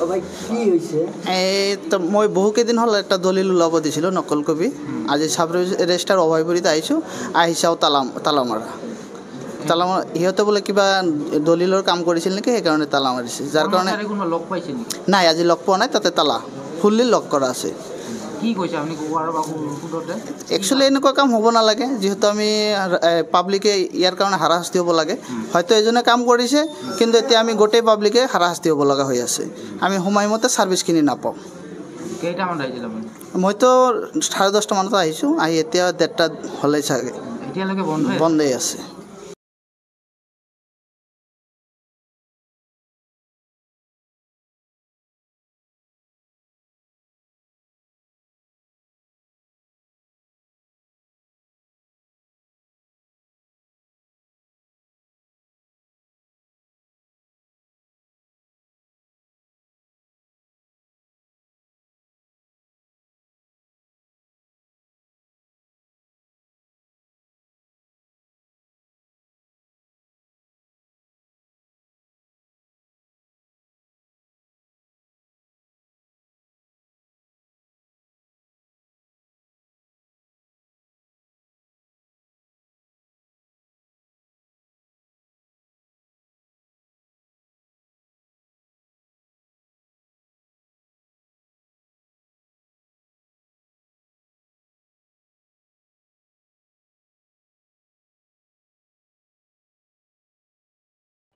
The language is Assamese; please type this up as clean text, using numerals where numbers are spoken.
ভাই কি হৈছে এই তো মই বহুকেইদিন হ'ল এটা দলিল ওলাব দিছিলোঁ নকল কপি আজি চাব ৰেজিষ্টাৰ অভয়পুৰীত আহিছোঁ আহি চাওঁ তালা মাৰা সিহঁতে বোলে কিবা দলিলৰ কাম কৰিছিল নেকি সেইকাৰণে তালা মাৰিছে যাৰ কাৰণে লগ পাইছে নেকি নাই আজি লগ পোৱা নাই তাতে তালা ফুল্লি লক কৰা আছে কি কৈছে আপুনি সোধোতে একচুৱেলি এনেকুৱা কাম হ'ব নালাগে যিহেতু আমি পাব্লিকে ইয়াৰ কাৰণে হাৰাশাস্তি হ'ব লাগে হয়তো এজনে কাম কৰিছে কিন্তু এতিয়া আমি গোটেই পাব্লিকে হাৰাশাস্তি হ'ব লগা হৈ আছে আমি সময়মতে ছাৰ্ভিচখিনি নাপাওঁ কেইটামান আহিছিল আপুনি মইতো 10:30 মানত আহিছোঁ আহি এতিয়া 1:30 হ'লেই চাগে এতিয়ালৈকে বন্ধই আছে